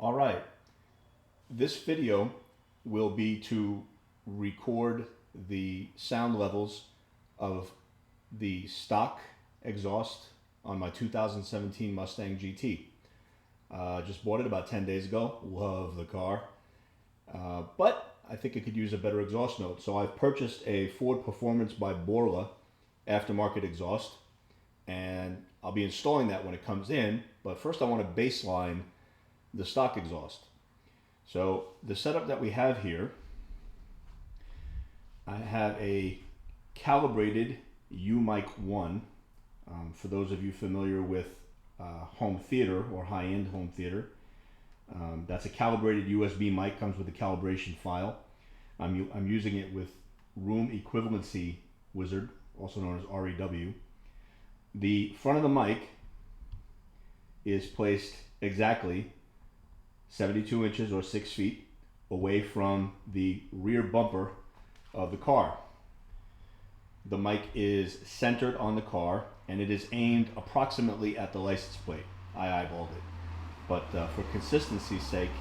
All right, this video will be to record the sound levels of the stock exhaust on my 2017 Mustang GT. Just bought it about 10 days ago. Love the car. But I think it could use a better exhaust note. So I've purchased a Ford Performance by Borla aftermarket exhaust, and I'll be installing that when it comes in. But first I want to baseline the stock exhaust. So the setup that we have here, I have a calibrated U-Mic 1. For those of you familiar with home theater or high-end home theater, that's a calibrated USB mic, comes with a calibration file. I'm using it with Room Equivalency Wizard, also known as REW. The front of the mic is placed exactly 72 inches or 6 feet away from the rear bumper of the car. The mic is centered on the car and it is aimed approximately at the license plate. I eyeballed it. But for consistency's sake,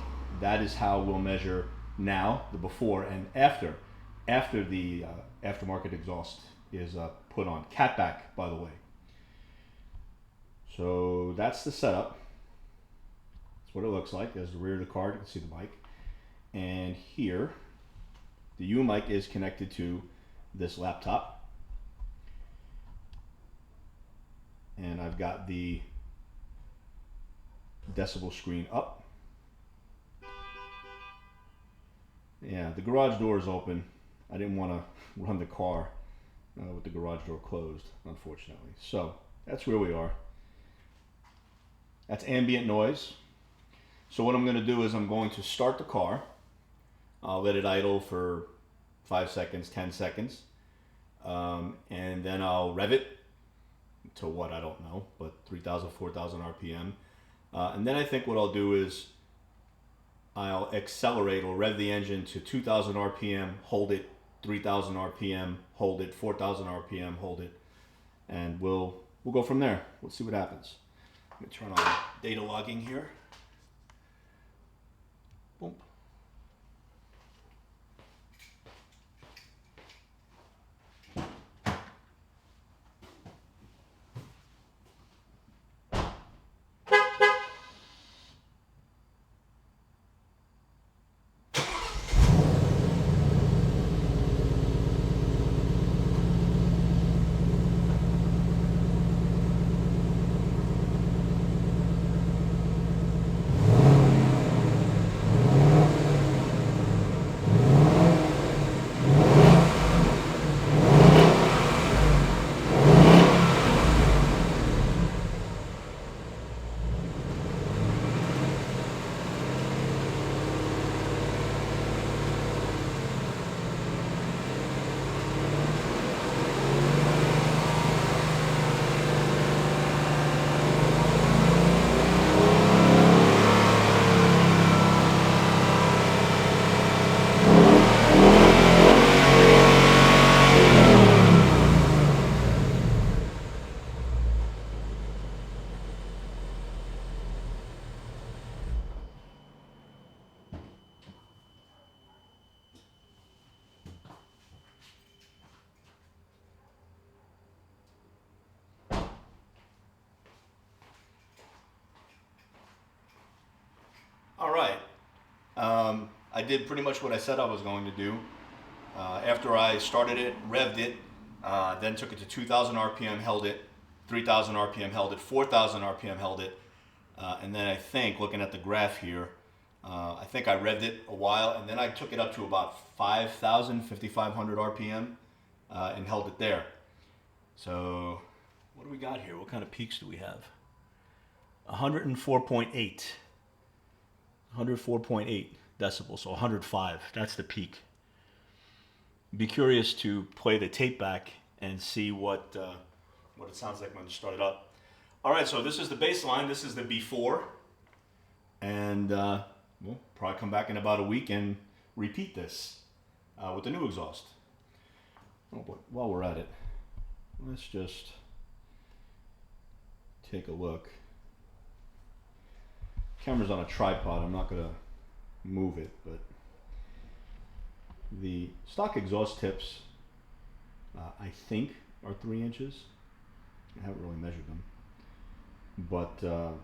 that is how we'll measure now, the before and after the aftermarket exhaust is put on. Catback, by the way. So that's the setup. That's what it looks like. There's the rear of the car. You can see the mic. And here, the U-Mic is connected to this laptop. And I've got the decibel screen up. Yeah, the garage door is open. I didn't want to run the car with the garage door closed, unfortunately. So that's where we are. That's ambient noise. So what I'm going to do is I'm going to start the car. I'll let it idle for 5 seconds, 10 seconds. And then I'll rev it to what, I don't know, but 3,000, 4,000 RPM. And then I think what I'll do is I'll accelerate or rev the engine to 2,000 RPM, hold it, 3,000 RPM, hold it, 4,000 RPM, hold it. And we'll go from there. We'll see what happens. Let me turn on data logging here. Boom. All right, I did pretty much what I said I was going to do. After I started it, revved it, then took it to 2,000 RPM, held it, 3,000 RPM, held it, 4,000 RPM, held it, and then I think, looking at the graph here, I think I revved it a while, and then I took it up to about 5,000, 5,500 RPM, and held it there. So, what do we got here? What kind of peaks do we have? 104.8. 104.8 decibels, so 105. That's the peak. Be curious to play the tape back and see what it sounds like when you start it up. All right, so this is the baseline. This is the before, and we'll probably come back in about a week and repeat this with the new exhaust. Oh boy! While we're at it, let's just take a look. Camera's on a tripod, I'm not going to move it, but the stock exhaust tips, I think, are 3 inches. I haven't really measured them. But the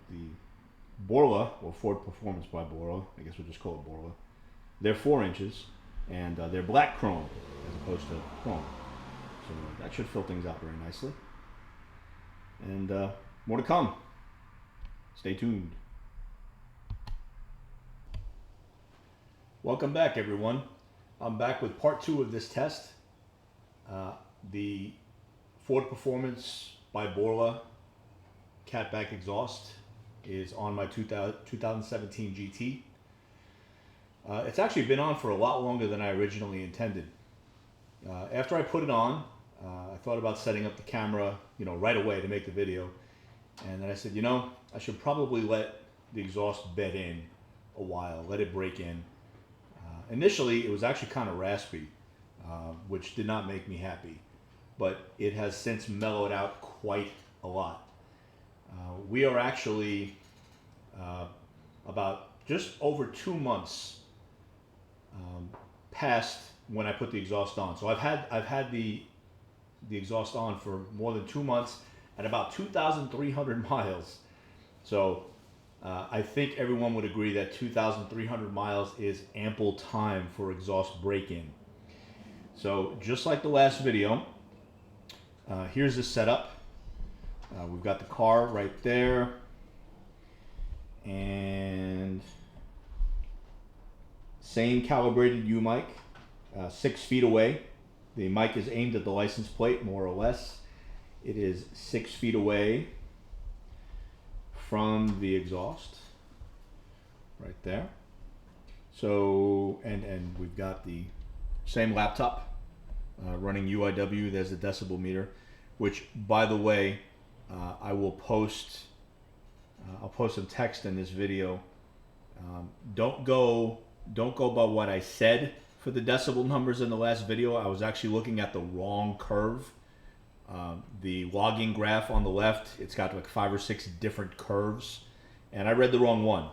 Borla, or Ford Performance by Borla, I guess we'll just call it Borla, they're 4 inches, and they're black chrome as opposed to chrome. So that should fill things out very nicely. And more to come. Stay tuned. Welcome back, everyone. I'm back with part 2 of this test. The Ford Performance by Borla catback exhaust is on my 2017 GT. It's actually been on for a lot longer than I originally intended. After I put it on, I thought about setting up the camera, right away to make the video. And then I said, I should probably let the exhaust bed in a while, let it break in. Initially, it was actually kind of raspy, which did not make me happy. But it has since mellowed out quite a lot. We are actually about just over 2 months past when I put the exhaust on. So I've had the exhaust on for more than 2 months at about 2,300 miles. So I think everyone would agree that 2,300 miles is ample time for exhaust break-in. So just like the last video, here's the setup. We've got the car right there, and same calibrated U mic, 6 feet away. The mic is aimed at the license plate, more or less. It is 6 feet away from the exhaust, right there. So, and we've got the same laptop running UIW. There's the decibel meter, which, by the way, I will post. I'll post some text in this video. Don't go by what I said for the decibel numbers in the last video. I was actually looking at the wrong curve. The logging graph on the left, it's got like 5 or 6 different curves, and I read the wrong one.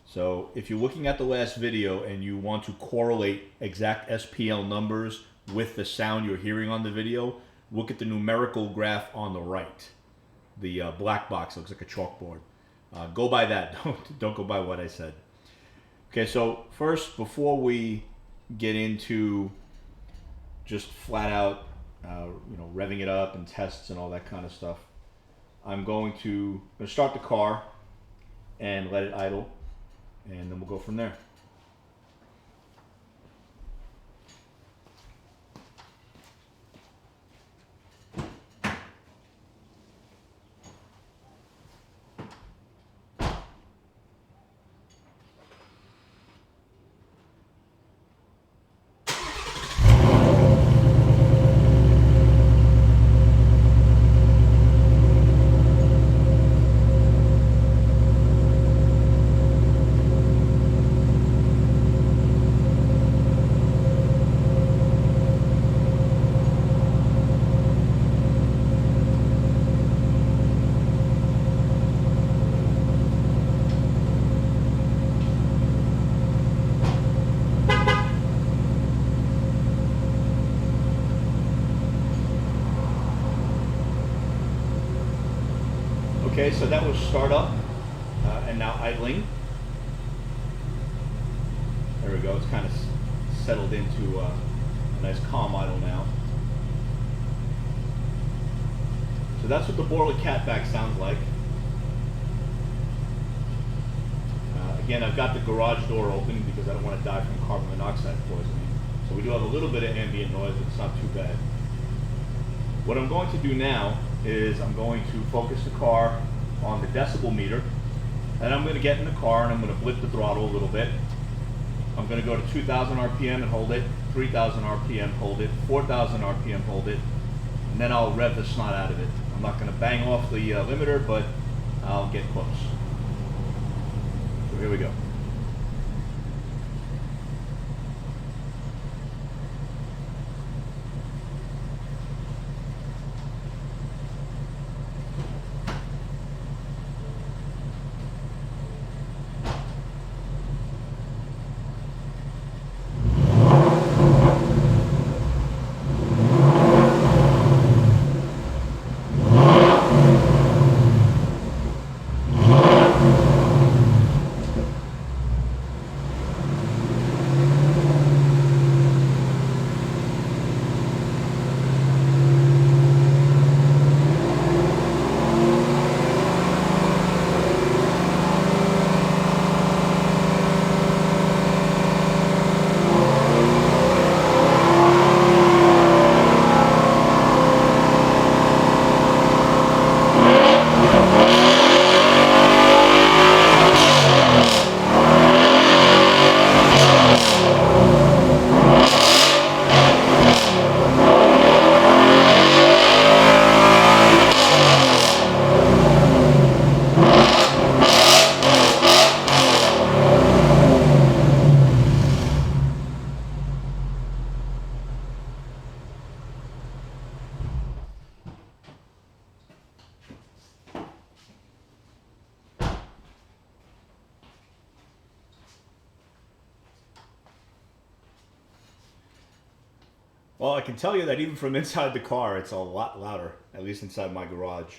So if you're looking at the last video and you want to correlate exact SPL numbers with the sound you're hearing on the video, look at the numerical graph on the right. The black box looks like a chalkboard. Go by that. Don't go by what I said. Okay, so first, before we get into just flat out, revving it up and tests and all that kind of stuff, I'm going to start the car and let it idle, and then we'll go from there. Okay, so that was start up and now idling. There we go, it's kind of settled into a nice calm idle now. So that's what the Borla catback sounds like. Again, I've got the garage door open because I don't want to die from carbon monoxide poisoning. So we do have a little bit of ambient noise, but it's not too bad. What I'm going to do now is I'm going to focus the car on the decibel meter, and I'm going to get in the car and I'm going to blip the throttle a little bit. I'm going to go to 2,000 RPM and hold it, 3,000 RPM, hold it, 4,000 RPM, hold it, and then I'll rev the snot out of it. I'm not going to bang off the limiter, but I'll get close. So here we go. Well, I can tell you that even from inside the car, it's a lot louder, at least inside my garage,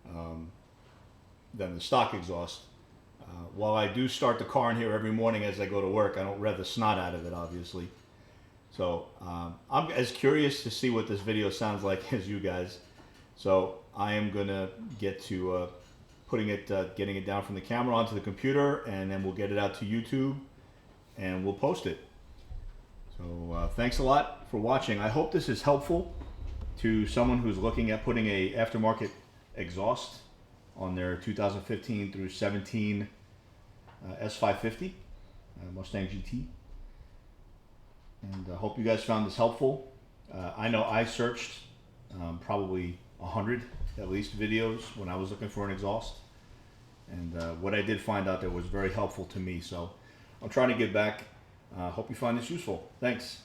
um, than the stock exhaust. While I do start the car in here every morning as I go to work, I don't rev the snot out of it, obviously. So I'm as curious to see what this video sounds like as you guys. So I am gonna get to getting it down from the camera onto the computer, and then we'll get it out to YouTube, and we'll post it. So thanks a lot for watching. I hope this is helpful to someone who's looking at putting a aftermarket exhaust on their 2015 through 17 S550 Mustang GT. And I hope you guys found this helpful. I know I searched probably 100 at least videos when I was looking for an exhaust. And what I did find out there was very helpful to me. So I'm trying to get back. Hope you find this useful. Thanks.